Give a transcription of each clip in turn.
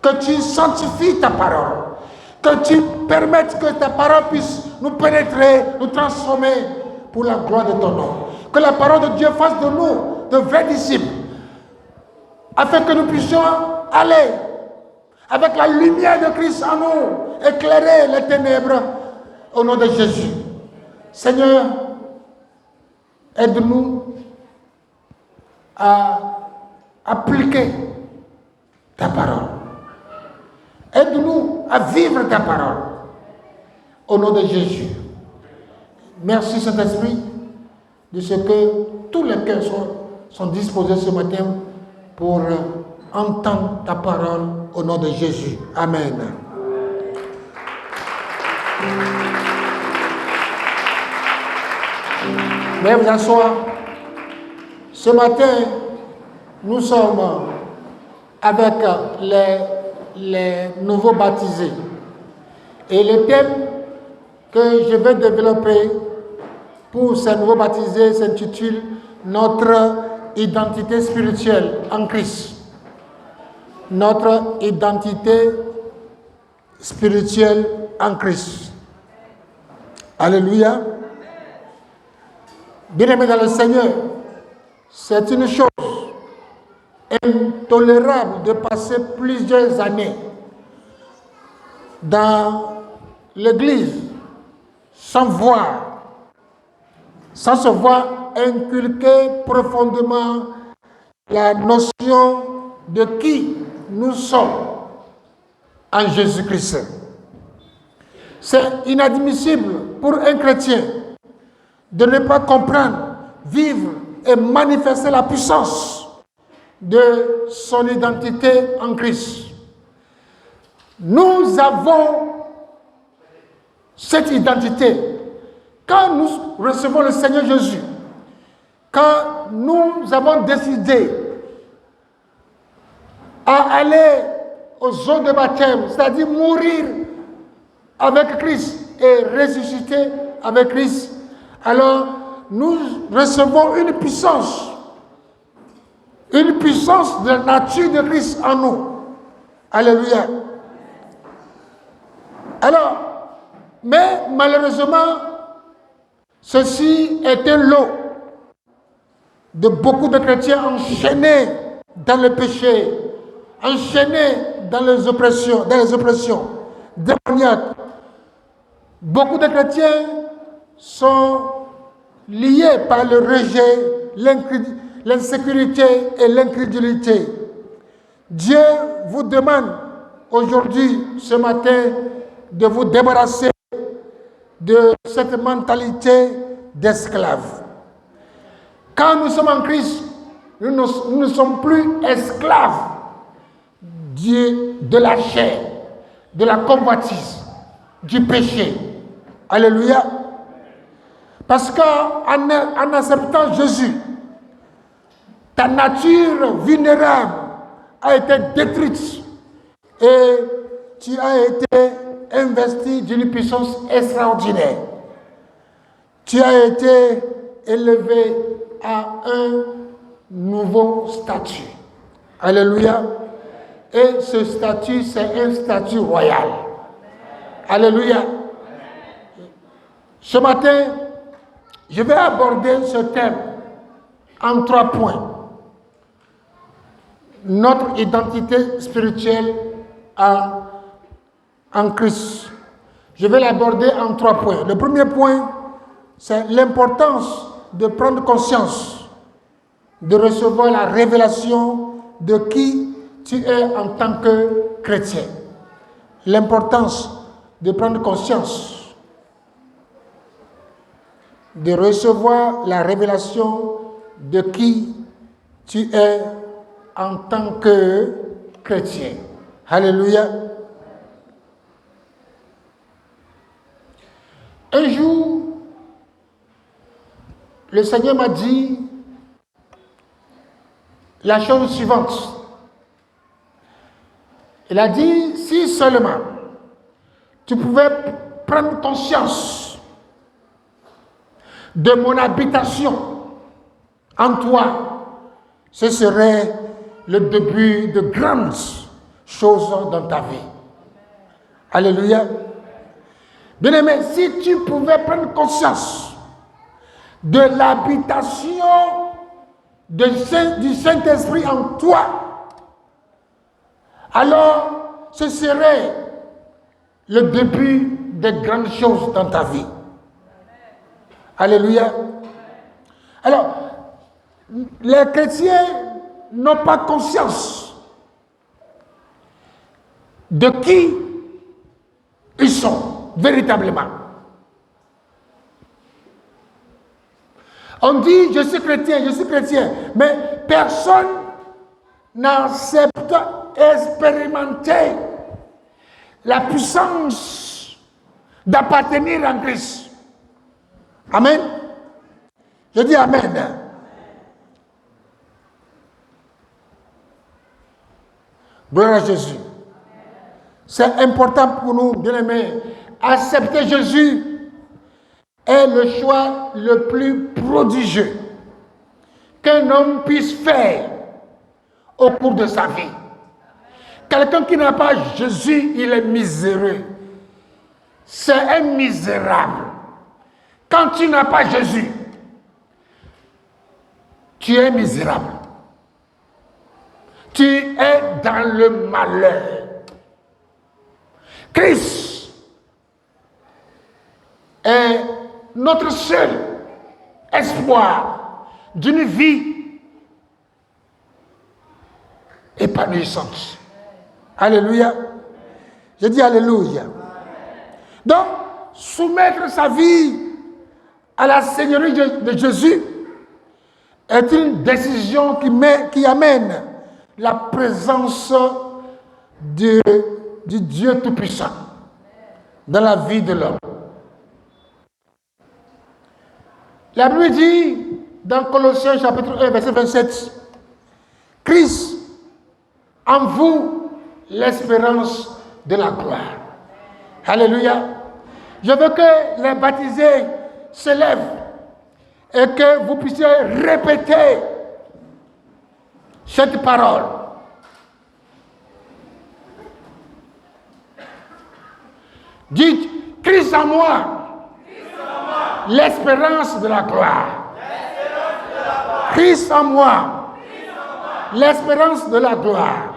que tu sanctifies ta parole, que tu permettes que ta parole puisse nous pénétrer, nous transformer pour la gloire de ton nom. Que la parole de Dieu fasse de nous de vrais disciples, afin que nous puissions aller avec la lumière de Christ en nous, éclairer les ténèbres au nom de Jésus. Seigneur, aide-nous à appliquer ta parole. Aide-nous à vivre ta parole. Au nom de Jésus. Merci Saint-Esprit de ce que tous les cœurs sont disposés ce matin pour entendre ta parole au nom de Jésus. Amen. Veuillez vous asseoir. Ce matin, nous sommes avec les nouveaux baptisés. Et le thème que je vais développer pour ces nouveaux baptisés s'intitule « Notre identité spirituelle en Christ ». Notre identité spirituelle en Christ. Alléluia. Bien-aimés dans le Seigneur, c'est une chose intolérable de passer plusieurs années dans l'église sans se voir inculquer profondément la notion de qui nous sommes en Jésus-Christ. C'est inadmissible pour un chrétien de ne pas comprendre, vivre et manifester la puissance de son identité en Christ. Nous avons cette identité quand nous recevons le Seigneur Jésus, quand nous avons décidé à aller aux eaux de baptême, c'est-à-dire mourir avec Christ et ressusciter avec Christ, alors nous recevons une puissance de la nature de Christ en nous. Alléluia. Alors, mais malheureusement, ceci est un lot de beaucoup de chrétiens enchaînés dans le péché, enchaînés dans les oppressions démoniaques. Beaucoup de chrétiens sont liés par le rejet, l'insécurité et l'incrédulité. Dieu vous demande aujourd'hui, ce matin, de vous débarrasser de cette mentalité d'esclave. Quand nous sommes en Christ, nous ne sommes plus esclaves de la chair, de la convoitise, du péché. Alléluia. Parce qu'en acceptant Jésus, ta nature vulnérable a été détruite et tu as été investi d'une puissance extraordinaire. Tu as été élevé à un nouveau statut. Alléluia. Et ce statut, c'est un statut royal. Alléluia. Ce matin, je vais aborder ce thème en 3 points. Notre identité spirituelle en Christ. Je vais l'aborder en 3 points. Le premier point, c'est l'importance de prendre conscience, de recevoir la révélation de qui tu es en tant que chrétien. L'importance de prendre conscience, de recevoir la révélation de qui tu es en tant que chrétien. Alléluia. Un jour, le Seigneur m'a dit la chose suivante. Il a dit, si seulement tu pouvais prendre conscience de mon habitation en toi, ce serait le début de grandes choses dans ta vie. Alléluia. Bien-aimé, si tu pouvais prendre conscience de l'habitation du Saint-Esprit en toi, alors ce serait le début des grandes choses dans ta vie. Alléluia. Alors, les chrétiens n'ont pas conscience de qui ils sont véritablement. On dit, je suis chrétien, mais personne n'accepte expérimenter la puissance d'appartenir en Christ. Amen. Je dis Amen. Gloire à Jésus. C'est important pour nous, bien-aimés. Accepter Jésus est le choix le plus prodigieux qu'un homme puisse faire au cours de sa vie. Quelqu'un qui n'a pas Jésus, il est miséreux. C'est un misérable. Quand tu n'as pas Jésus, tu es misérable. Tu es dans le malheur. Christ est notre seul espoir d'une vie épanouissante. Alléluia. Je dis Alléluia. Donc, soumettre sa vie à la Seigneurie de Jésus est une décision qui amène la présence du Dieu Tout-Puissant dans la vie de l'homme. La Bible dit dans Colossiens chapitre 1, verset 27, Christ en vous l'espérance de la gloire. Alléluia. Je veux que les baptisés se lèvent et que vous puissiez répéter cette parole. Dites, Christ en moi, l'espérance de la gloire. Christ en moi, l'espérance de la gloire.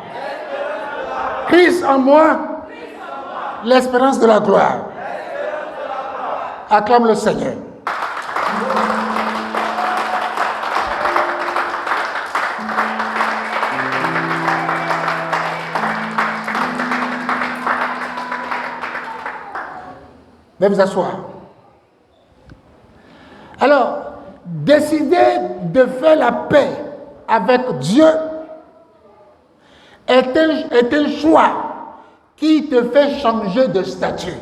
Christ en moi, l'espérance de la gloire. Acclame le Seigneur. Veuillez vous asseoir. Alors, décider de faire la paix avec Dieu est un choix qui te fait changer de statut.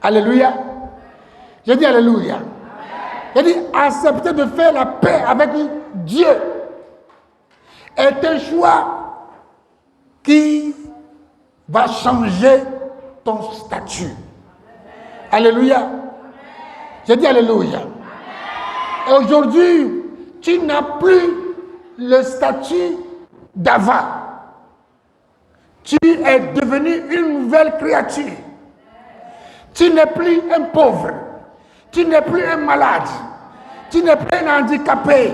Alléluia. Je dis Alléluia. Je dis accepter de faire la paix avec Dieu est un choix qui va changer ton statut. Alléluia. Je dis Alléluia. Et aujourd'hui, tu n'as plus le statut d'avant. Tu es devenu une nouvelle créature. Tu n'es plus un pauvre. Tu n'es plus un malade. Tu n'es plus un handicapé.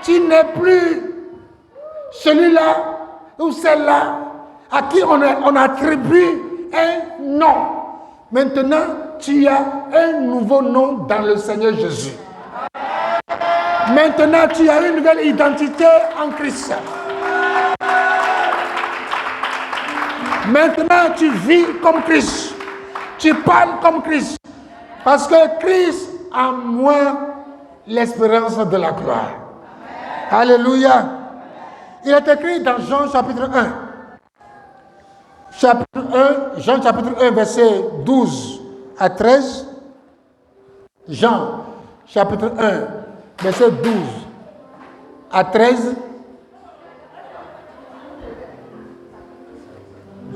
Tu n'es plus celui-là ou celle-là à qui on attribue un nom. Maintenant, tu as un nouveau nom dans le Seigneur Jésus. Maintenant, tu as une nouvelle identité en Christ. Maintenant, tu vis comme Christ. Tu parles comme Christ. Parce que Christ a moi l'espérance de la gloire. Alléluia. Il est écrit dans Jean chapitre 1. Jean chapitre 1, verset 12 à 13. Jean chapitre 1, verset 12 à 13.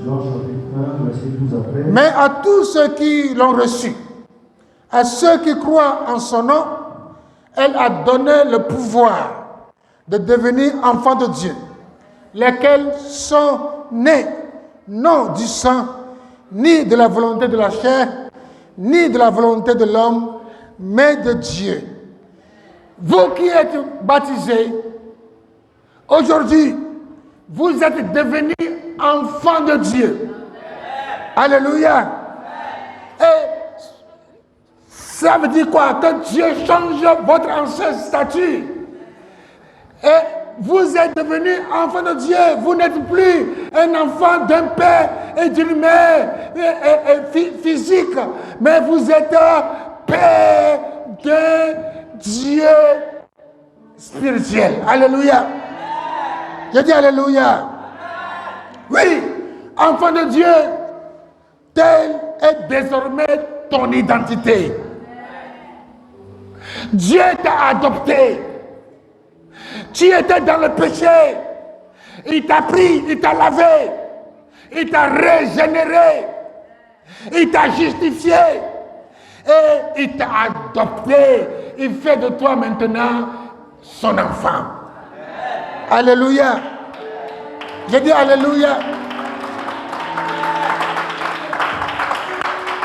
Jean chapitre 1, verset 12 à 13. Mais à tous ceux qui l'ont reçu, à ceux qui croient en son nom, elle a donné le pouvoir de devenir enfants de Dieu, lesquels sont nés, non du sang, ni de la volonté de la chair, ni de la volonté de l'homme, mais de Dieu. Vous qui êtes baptisés, aujourd'hui, vous êtes devenus enfants de Dieu. Alléluia. Et ça veut dire quoi? Que Dieu change votre ancien statut. Et vous êtes devenus enfants de Dieu. Vous n'êtes plus un enfant d'un père et d'une mère physique, mais vous êtes un père de Dieu spirituel. Alléluia. Je dis Alléluia. Oui, enfant de Dieu, telle est désormais ton identité. Dieu t'a adopté. Tu étais dans le péché. Il t'a pris, il t'a lavé. Il t'a régénéré. Il t'a justifié. Et il t'a adopté. Il fait de toi maintenant son enfant. Alléluia. Je dis Alléluia.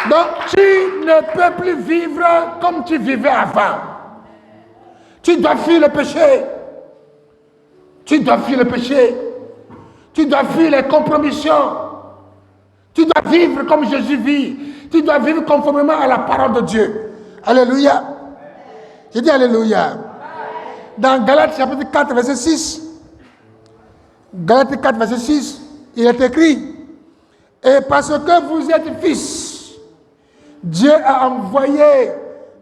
Donc tu ne peux plus vivre comme tu vivais avant. Tu dois fuir le péché. Tu dois fuir le péché. Tu dois fuir les compromissions. Tu dois vivre comme Jésus vit. Tu dois vivre conformément à la parole de Dieu. Alléluia. Je dis Alléluia. Dans Galates chapitre 4, verset 6. Galates 4, verset 6, il est écrit: et parce que vous êtes fils, Dieu a envoyé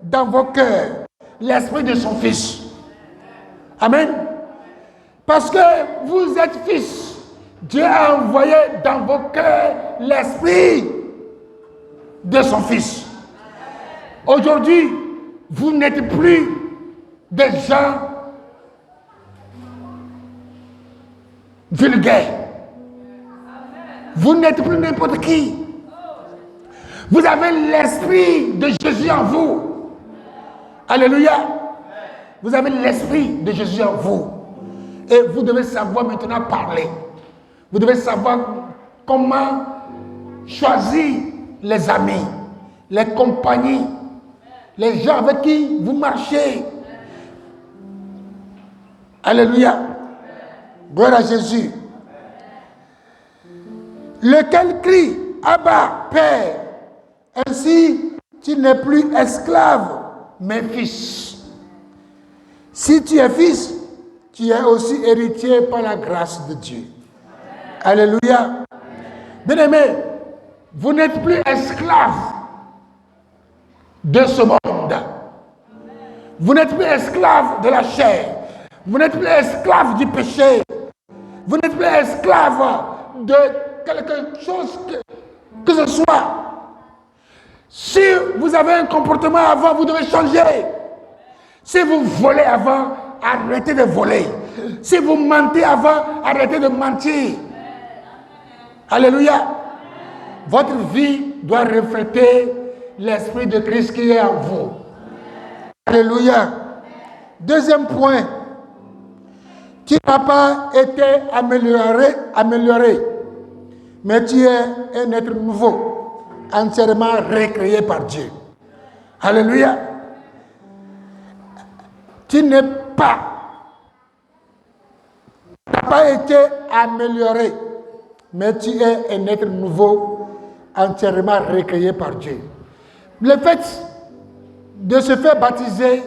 dans vos cœurs l'esprit de son Fils. Amen. Parce que vous êtes fils, Dieu a envoyé dans vos cœurs l'esprit de son Fils. Aujourd'hui, vous n'êtes plus des gens vulgaires. Vous n'êtes plus n'importe qui. Vous avez l'esprit de Jésus en vous. Alléluia. Vous avez l'esprit de Jésus en vous. Et vous devez savoir maintenant parler. Vous devez savoir comment choisir les amis, les compagnies, les gens avec qui vous marchez. Alléluia. Gloire à Jésus. Lequel crie: Abba, Père. Ainsi, tu n'es plus esclave, mais fils. Si tu es fils, tu es aussi héritier par la grâce de Dieu. Alléluia. Bien-aimés, vous n'êtes plus esclave de ce monde. Vous n'êtes plus esclave de la chair. Vous n'êtes plus esclave du péché. Vous n'êtes plus esclave de quelque chose que ce soit. Si vous avez un comportement avant, vous devez changer. Si vous volez avant, arrêtez de voler. Si vous mentez avant, arrêtez de mentir. Alléluia. Votre vie doit refléter l'Esprit de Christ qui est en vous. Alléluia. Deuxième point. Tu n'as pas été amélioré, mais tu es un être nouveau, entièrement recréé par Dieu. Alléluia. Tu n'as pas été amélioré, mais tu es un être nouveau, entièrement recréé par Dieu. Le fait de se faire baptiser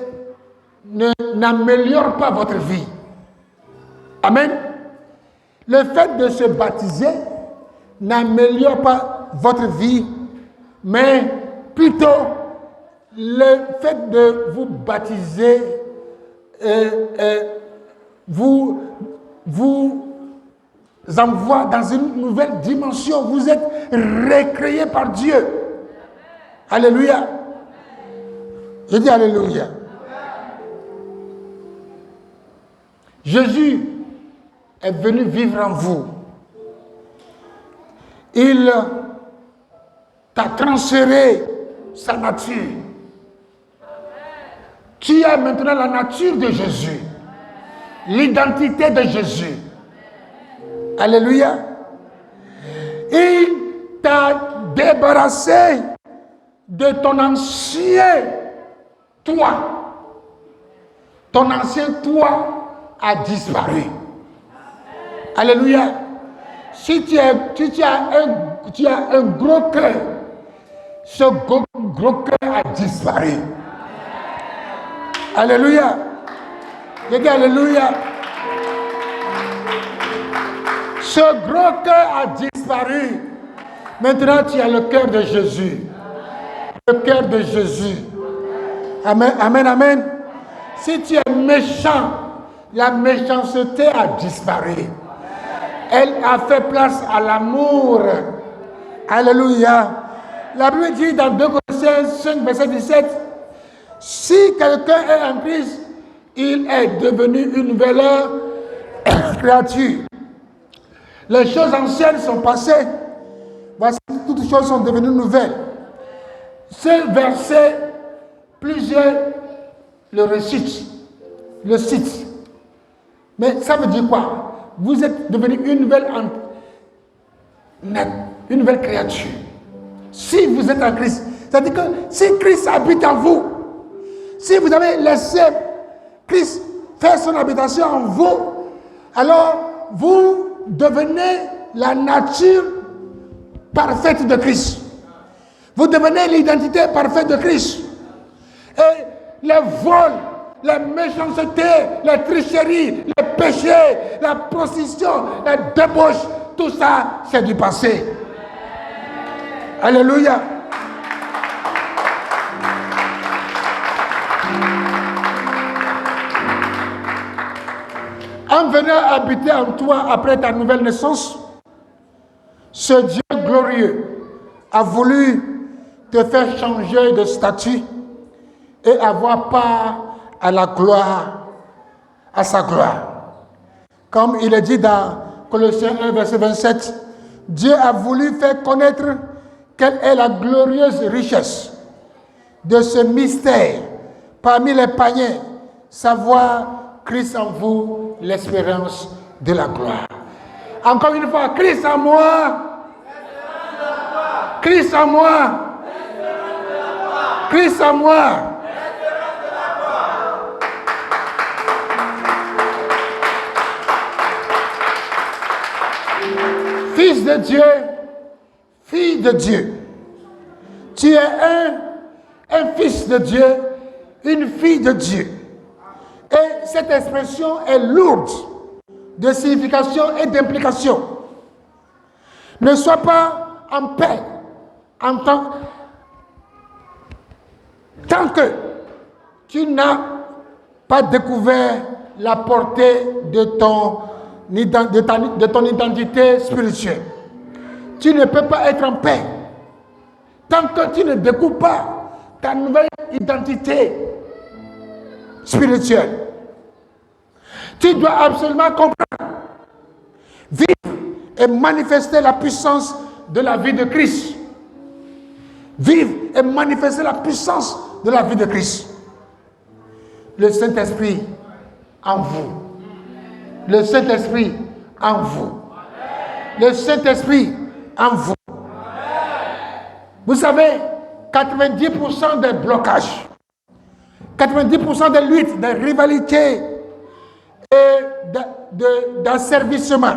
n'améliore pas votre vie. Amen. Le fait de se baptiser n'améliore pas votre vie, mais plutôt le fait de vous baptiser vous envoie dans une nouvelle dimension. Vous êtes recréé par Dieu. Alléluia. Je dis Alléluia. Jésus est venu vivre en vous. Il t'a transféré sa nature. Tu as maintenant la nature de Jésus, l'identité de Jésus. Alléluia. Il t'a débarrassé de ton ancien toi. Ton ancien toi a disparu. Alléluia. Si tu as un gros cœur, ce gros cœur a disparu. Alléluia. Je dis alléluia. Ce gros cœur a disparu. Maintenant, tu as le cœur de Jésus. Le cœur de Jésus. Amen, amen, amen. Si tu es méchant, la méchanceté a disparu. Elle a fait place à l'amour. Alléluia. La Bible dit dans 2 Corinthiens 5, verset 17, si quelqu'un est en Christ, il est devenu une nouvelle créature. Les choses anciennes sont passées. Voici, toutes les choses sont devenues nouvelles. Ce verset, plusieurs le récitent, le citent. Mais ça veut dire quoi? Vous êtes devenu une nouvelle créature. Si vous êtes en Christ, c'est-à-dire que si Christ habite en vous, si vous avez laissé Christ faire son habitation en vous, alors vous devenez la nature parfaite de Christ. Vous devenez l'identité parfaite de Christ. Et les vols, les méchancetés, les tricheries, les péchés, la prostitution, la débauche, tout ça, c'est du passé. Alléluia. En venant habiter en toi après ta nouvelle naissance, ce Dieu glorieux a voulu te faire changer de statut et avoir part à la gloire, à sa gloire. Comme il est dit dans Colossiens 1, verset 27, Dieu a voulu faire connaître quelle est la glorieuse richesse de ce mystère parmi les païens, savoir Christ en vous, l'espérance de la gloire. Encore une fois, Christ en moi, Christ en moi, Christ en moi. Fils de Dieu, fille de Dieu. Tu es un fils de Dieu, une fille de Dieu. Et cette expression est lourde de signification et d'implication. Ne sois pas en paix en tant que tu n'as pas découvert la portée de ton identité spirituelle. Tu ne peux pas être en paix tant que tu ne découvres pas ta nouvelle identité spirituelle. Tu dois absolument comprendre, vivre et manifester la puissance de la vie de Christ. Vivre et manifester la puissance de la vie de Christ. Le Saint-Esprit en vous. Le Saint-Esprit en vous. Le Saint-Esprit en vous. Vous savez, 90% des blocages, 90% des luttes, des rivalités et d'asservissement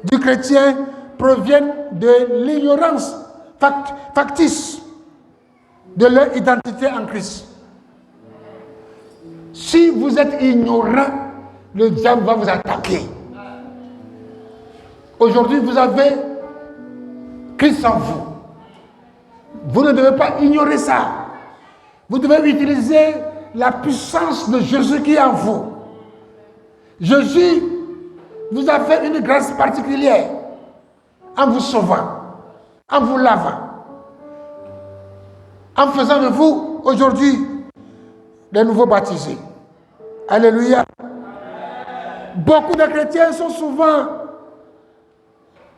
du chrétien proviennent de l'ignorance factice de leur identité en Christ. Si vous êtes ignorant, le diable va vous attaquer. Aujourd'hui, vous avez Christ en vous. Vous ne devez pas ignorer ça. Vous devez utiliser la puissance de Jésus qui est en vous. Jésus vous a fait une grâce particulière en vous sauvant, en vous lavant, en faisant de vous aujourd'hui des nouveaux baptisés. Alléluia. Beaucoup de chrétiens sont souvent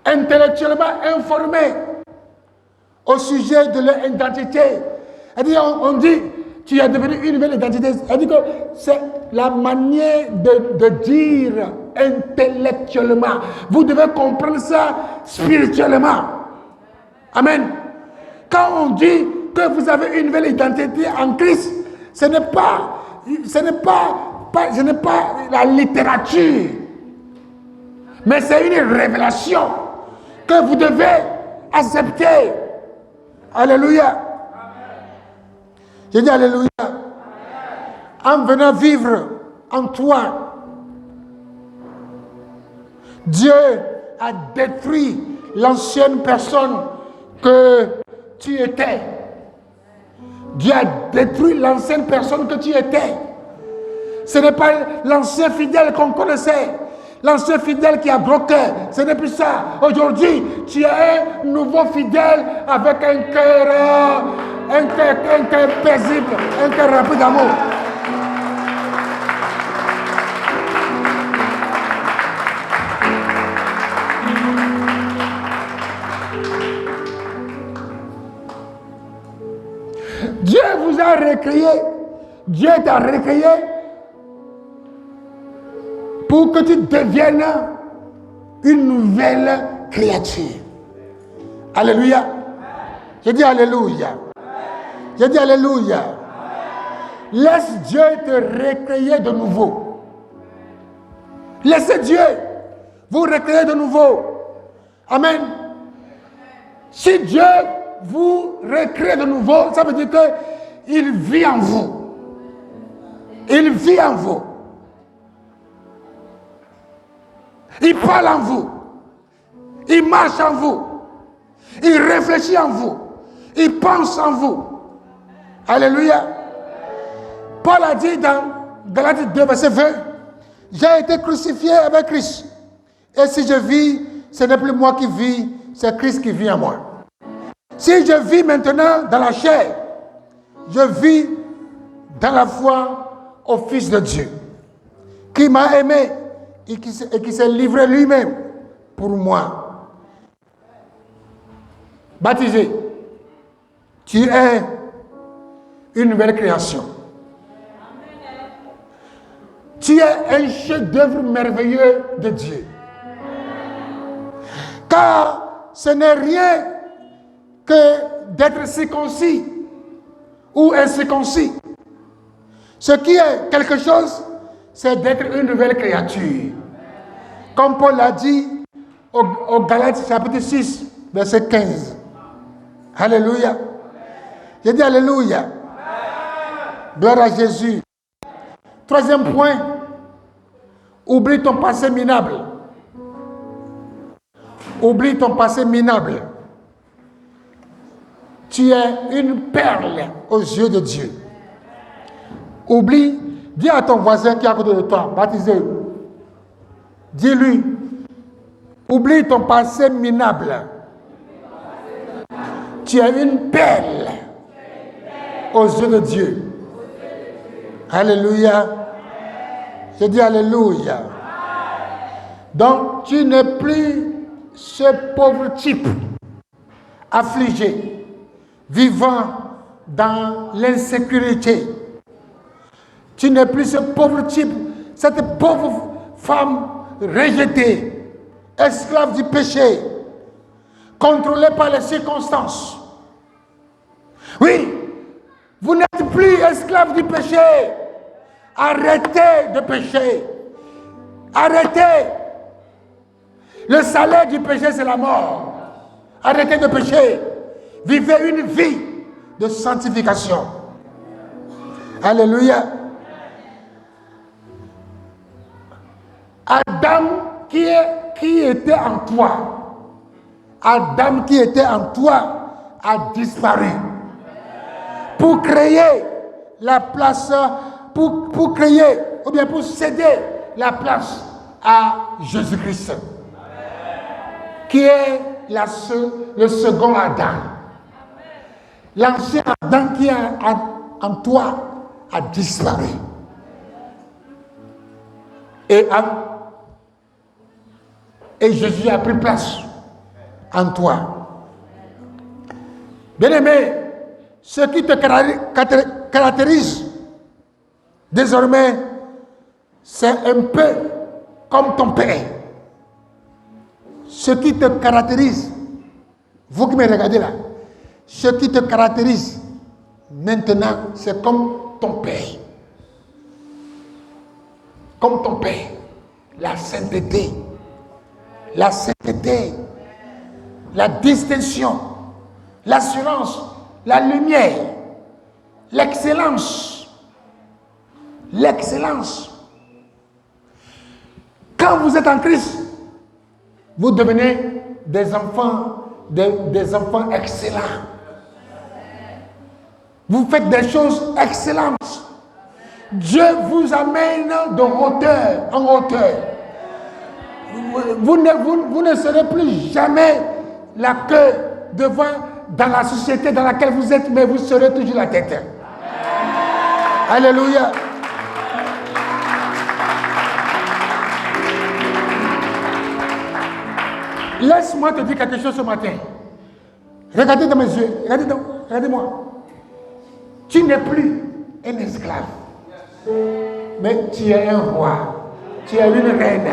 intellectuellement informés au sujet de leur identité. On dit, tu es devenu une nouvelle identité. C'est-à-dire que c'est la manière de dire intellectuellement. Vous devez comprendre ça spirituellement. Amen. Quand on dit que vous avez une nouvelle identité en Christ, ce n'est pas la littérature, mais c'est une révélation que vous devez accepter. Alléluia. J'ai dit alléluia. En venant vivre en toi, Dieu a détruit l'ancienne personne que tu étais. Dieu a détruit l'ancienne personne que tu étais. Ce n'est pas l'ancien fidèle qu'on connaissait. L'ancien fidèle qui a bloqué. Ce n'est plus ça. Aujourd'hui, tu es un nouveau fidèle avec un cœur paisible, un cœur rempli d'amour. Dieu vous a recréé. Dieu t'a recréé pour que tu deviennes une nouvelle créature. Alléluia. J'ai dit alléluia. J'ai dit alléluia. Laisse Dieu te recréer de nouveau. Laissez Dieu vous recréer de nouveau. Amen. Si Dieu vous recrée de nouveau, ça veut dire qu'il vit en vous. Il vit en vous. Il parle en vous. Il marche en vous. Il réfléchit en vous. Il pense en vous. Alléluia. Paul a dit dans Galates 2, verset 20, j'ai été crucifié avec Christ. Et si je vis, ce n'est plus moi qui vis, c'est Christ qui vit en moi. Si je vis maintenant dans la chair, je vis dans la foi au Fils de Dieu, qui m'a aimé et qui s'est livré lui-même pour moi. Baptisé, tu es une nouvelle création. Tu es un chef-d'œuvre merveilleux de Dieu. Car ce n'est rien que d'être circoncis ou incirconcis. Ce qui est quelque chose, c'est d'être une nouvelle créature. Comme Paul l'a dit au Galates chapitre 6, verset 15. Alléluia. J'ai dit alléluia. Gloire à Jésus. Troisième point, oublie ton passé minable. Oublie ton passé minable. Tu es une perle aux yeux de Dieu. Oublie, dis à ton voisin qui est à côté de toi, baptisé, dis-lui, oublie ton passé minable. Tu es une perle aux yeux de Dieu. Alléluia. Je dis alléluia. Donc, tu n'es plus ce pauvre type affligé, vivant dans l'insécurité. Tu n'es plus ce pauvre type, cette pauvre femme rejetée, esclave du péché, contrôlée par les circonstances. Oui, vous n'êtes plus esclave du péché. Arrêtez de pécher. Arrêtez. Le salaire du péché, c'est la mort. Arrêtez de pécher. Vivez une vie de sanctification. Alléluia. Adam qui était en toi. Adam qui était en toi a disparu. Pour créer la place, pour créer, ou bien pour céder la place à Jésus-Christ, qui est le second Adam. L'ancien Adam qui est en toi a disparu. Et Jésus a pris place en toi. Bien-aimé, ce qui te caractérise désormais, c'est un peu comme ton père. Ce qui te caractérise Vous qui me regardez là, ce qui te caractérise maintenant, c'est comme ton Père. Comme ton Père. La sainteté. La sainteté. La distinction. L'assurance. La lumière. L'excellence. L'excellence. Quand vous êtes en Christ, vous devenez des enfants excellents. Vous faites des choses excellentes. Dieu vous amène de hauteur en hauteur. Vous ne serez plus jamais la queue devant dans la société dans laquelle vous êtes, mais vous serez toujours la tête. Alléluia. Laisse-moi te dire quelque chose ce matin. Regardez dans mes yeux. Regardez-moi. Tu n'es plus un esclave. Mais tu es un roi. Tu es une reine.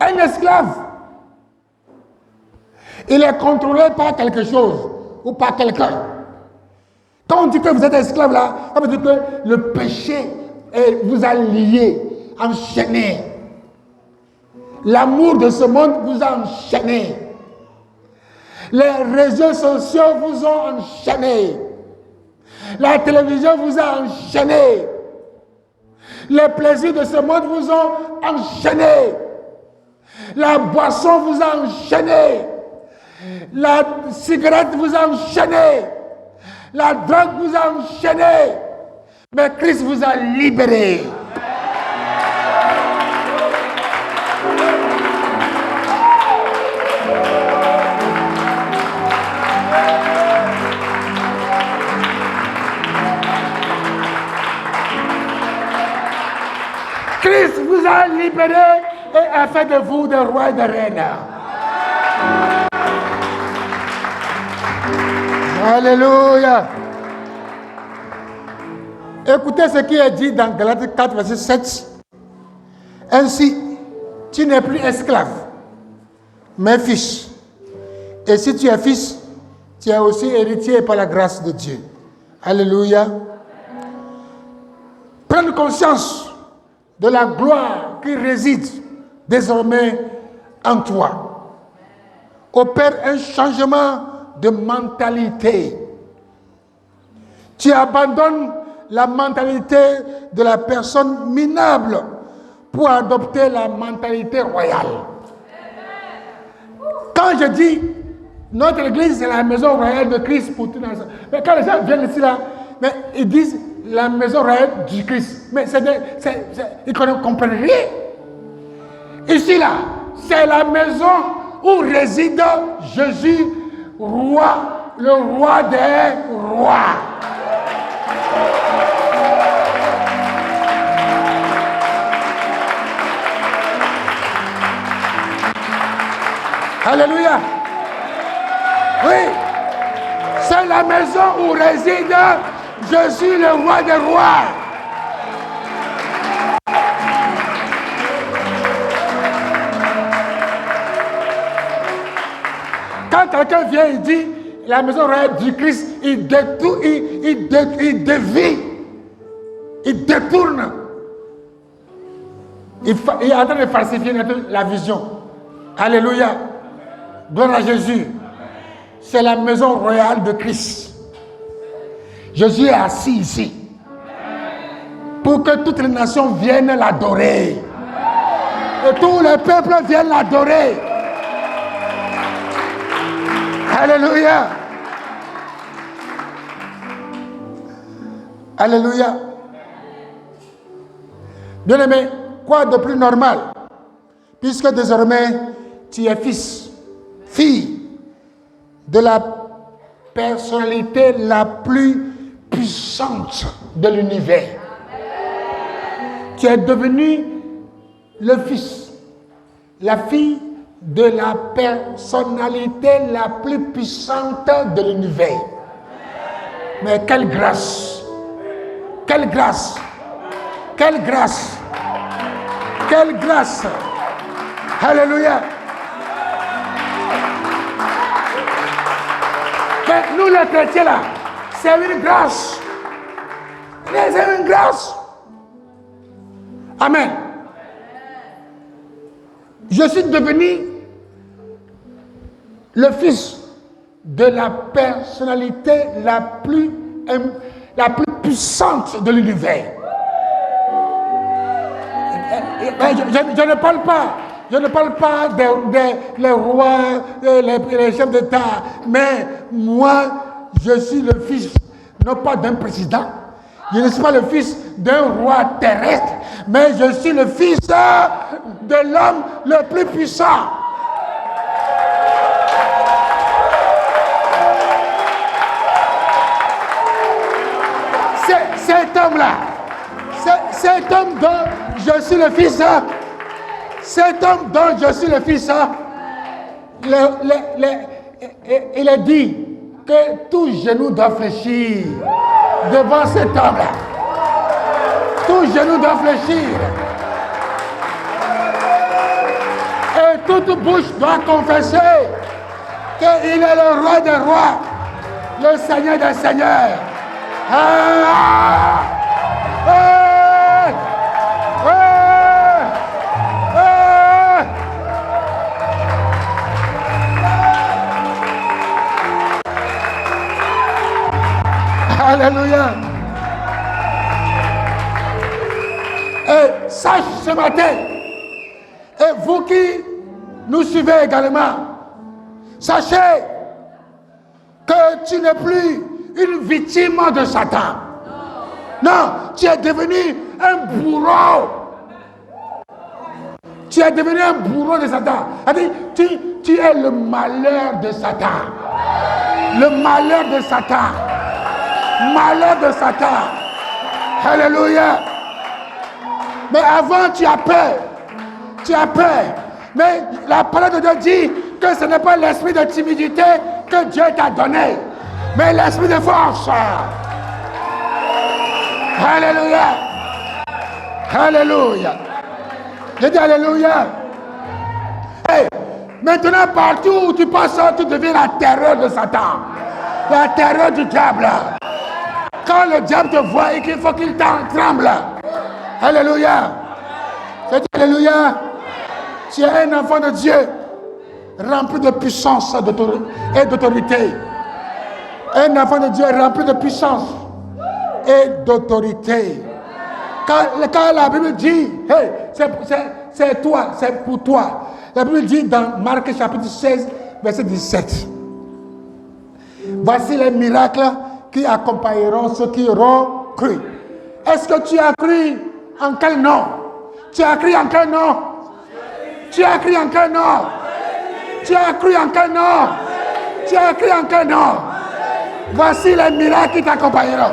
Un esclave, il est contrôlé par quelque chose ou par quelqu'un. Quand on dit que vous êtes esclave là, ça veut dire que le péché vous a lié, enchaîné. L'amour de ce monde vous a enchaîné. Les réseaux sociaux vous ont enchaîné. La télévision vous a enchaîné. Les plaisirs de ce monde vous ont enchaîné. La boisson vous a enchaîné. La cigarette vous a enchaîné. La drogue vous a enchaîné. Mais Christ vous a libéré. Christ vous a libéré et a fait de vous des rois et des reines. Alléluia. Écoutez ce qui est dit dans Galates 4, verset 7. Ainsi, tu n'es plus esclave, mais fils. Et si tu es fils, tu es aussi héritier par la grâce de Dieu. Alléluia. Prends conscience de la gloire qui réside désormais en toi. Opère un changement de mentalité. Tu abandonnes la mentalité de la personne minable pour adopter la mentalité royale. Quand je dis notre église c'est la maison royale de Christ pour tout le monde, mais quand les gens viennent ici là, mais ils disent la maison royale du Christ, mais ils ne comprennent rien. Ici là, c'est la maison où réside Jésus, roi, le roi des rois. Alléluia. Oui. C'est la maison où réside Jésus, le roi des rois. Quand quelqu'un vient, il dit la maison royale du Christ, il détourne, il dévie, il détourne. Il est en train de falsifier la vision. Alléluia. Gloire à Jésus. C'est la maison royale de Christ. Jésus est assis ici pour que toutes les nations viennent l'adorer. Et tous les peuples viennent l'adorer. Alléluia. Alléluia. Bien-aimé, quoi de plus normal? Puisque désormais, tu es fils, fille de la personnalité la plus puissante de l'univers. Tu es devenu le fils, la fille de la personnalité la plus puissante de l'univers. Mais quelle grâce! Quelle grâce! Quelle grâce! Quelle grâce! Alléluia! Mais nous les chrétiens là, c'est une grâce. C'est une grâce. Amen. Je suis devenu le fils de la personnalité la plus puissante de l'univers. Je ne parle pas. Je ne parle pas des rois, les chefs d'État, mais moi, je suis le fils, non pas d'un président, je ne suis pas le fils d'un roi terrestre, mais je suis le fils de l'homme le plus puissant. Cet homme-là, cet homme dont je suis le fils, cet homme dont je suis le fils, il a dit que tout genou doit fléchir devant cet homme-là. Tout genou doit fléchir. Et toute bouche doit confesser qu'il est le roi des rois, le Seigneur des seigneurs. Alléluia. Et sache ce matin, et vous qui nous suivez également, sachez que tu n'es plus une victime de Satan. Non, tu es devenu un bourreau. Tu es devenu un bourreau de Satan. Tu es le malheur de Satan. Le malheur de Satan. Malheur de Satan. Alléluia. Mais avant, tu as peur. Tu as peur. Mais la parole de Dieu dit que ce n'est pas l'esprit de timidité que Dieu t'a donné, mais l'esprit de force. Alléluia. Alléluia. Je dis Alléluia. Hey, maintenant, partout où tu passes, tu deviens la terreur de Satan. La terreur du diable. Quand le diable te voit, il faut qu'il tremble. Alléluia. Je dis Alléluia. Tu es un enfant de Dieu, rempli de puissance et d'autorité. Un enfant de Dieu rempli de puissance et d'autorité. Quand la Bible dit, hey, c'est toi, c'est pour toi. La Bible dit dans Marc chapitre 16, verset 17. Voici les miracles qui accompagneront ceux qui auront cru. Est-ce que tu as cru en quel nom? Tu as cru en quel nom? Tu as cru en quel nom? Tu as cru en quel nom? Tu as cru en quel nom? Voici les miracles qui t'accompagneront.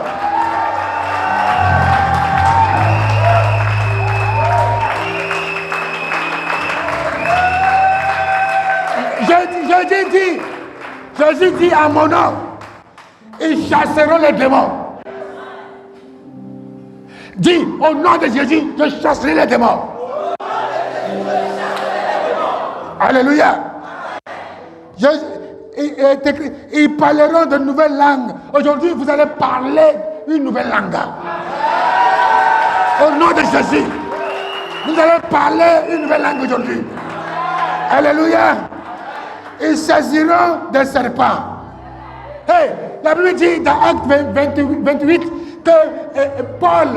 Jésus dit à mon nom, ils chasseront les démons. Dis, au nom de Jésus, je chasserai les démons. Alléluia. Ils parleront de nouvelles langues. Aujourd'hui, vous allez parler une nouvelle langue. Au nom de Jésus, vous allez parler une nouvelle langue aujourd'hui. Alléluia. Ils saisiront des serpents. Hey, la Bible dit dans Actes 28 que Paul,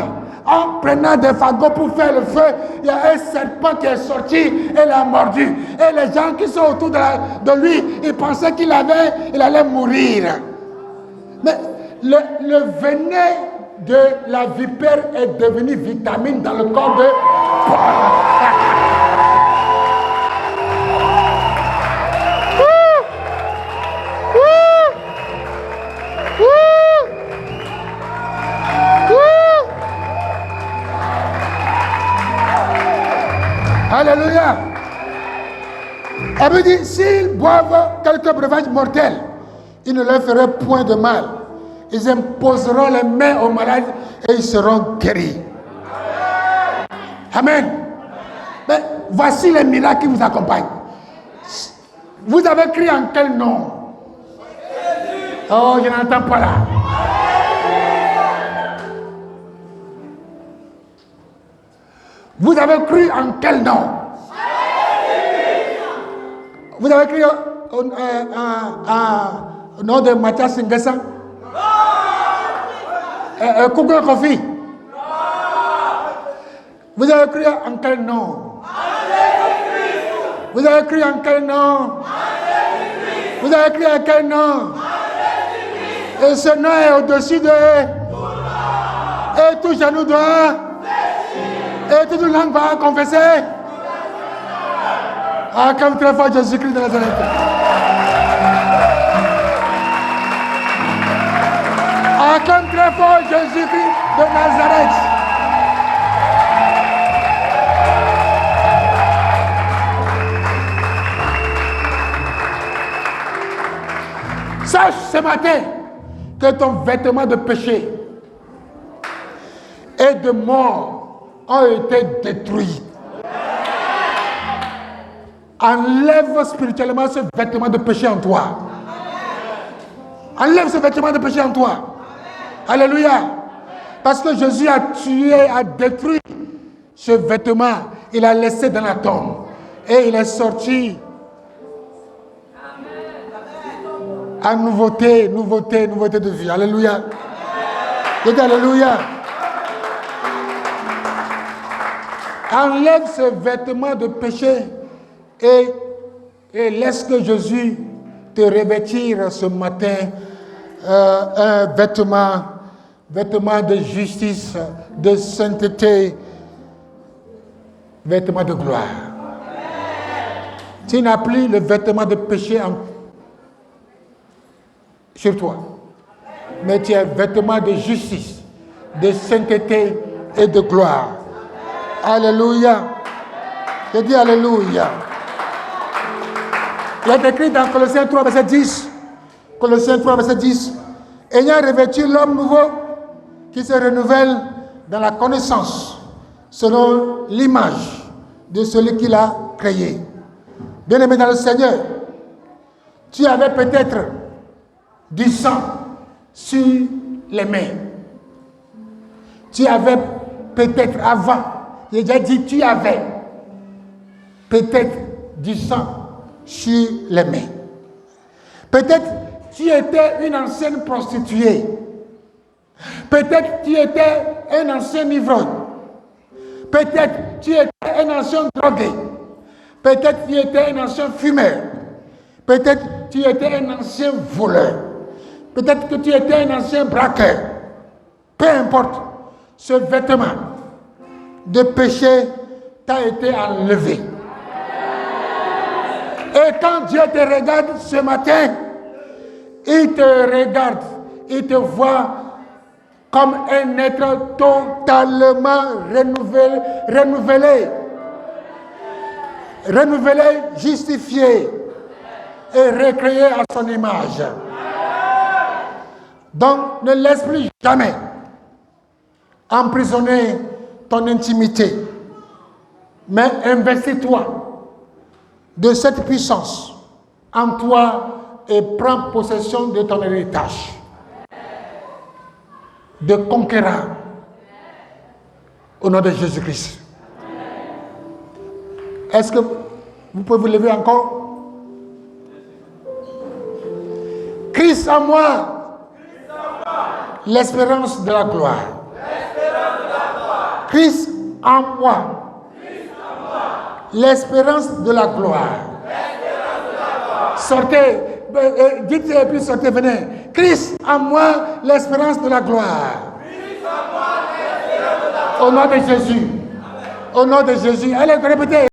en prenant des fagots pour faire le feu, il y a un serpent qui est sorti et l'a mordu. Et les gens qui sont autour de lui, ils pensaient qu'il allait mourir. Mais le venin de la vipère est devenu vitamine dans le corps de Paul. Alléluia. Elle veut dire, s'ils boivent quelques breuvages mortels, ils ne leur feraient point de mal. Ils imposeront les mains aux malades et ils seront guéris. Amen. Mais voici les miracles qui vous accompagnent. Vous avez crié en quel nom? Oh, je n'entends pas là. Vous avez cru en quel nom? Vous avez cru au nom de Mathias Ngessa? Koukou Kofi? Vous avez cru en quel nom? Vous avez cru en quel nom? Vous avez cru en quel nom? Et ce nom est au-dessus de... Et tout genou doit... Et toute langue va confesser. Acclame très fort Jésus-Christ de Nazareth. Acclame très fort Jésus-Christ de Nazareth. Sache ce matin que ton vêtement de péché et de mort ont été détruits. Enlève spirituellement ce vêtement de péché en toi. Enlève ce vêtement de péché en toi. Alléluia. Parce que Jésus a tué, a détruit ce vêtement. Il a laissé dans la tombe. Et il est sorti à nouveauté de vie. Alléluia. Je dis alléluia. Enlève ce vêtement de péché et laisse que Jésus te revêtir ce matin un vêtement de justice, de sainteté, vêtement de gloire. Tu n'as plus le vêtement de péché sur toi, mais tu as un vêtement de justice, de sainteté et de gloire. Alléluia. Je dis alléluia. Il est écrit dans Colossiens 3, verset 10. Colossiens 3, verset 10. Ayant revêtu l'homme nouveau qui se renouvelle dans la connaissance selon l'image de celui qui l'a créé. Bien-aimé dans le Seigneur, tu avais peut-être du sang sur les mains. Tu avais peut-être avant, j'ai déjà dit, tu avais peut-être du sang sur les mains. Peut-être tu étais une ancienne prostituée. Peut-être tu étais un ancien ivrogne. Peut-être tu étais un ancien drogué. Peut-être tu étais un ancien fumeur. Peut-être tu étais un ancien voleur. Peut-être que tu étais un ancien braqueur. Peu importe, ce vêtement de péché t'a été enlevé. Et quand Dieu te regarde ce matin, il te regarde, il te voit comme un être totalement renouvelé, justifié et recréé à son image. Donc, ne laisse plus jamais emprisonner ton intimité, mais investis-toi de cette puissance en toi et prends possession de ton héritage de conquérant au nom de Jésus-Christ. Est-ce que vous pouvez vous lever encore? Christ en moi, l'espérance de la gloire. Christ en moi, l'espérance de la gloire. Sortez, dites et puis sortez, venez. Christ en moi, l'espérance de la gloire. Au nom de Jésus. Au nom de Jésus. Allez, répétez.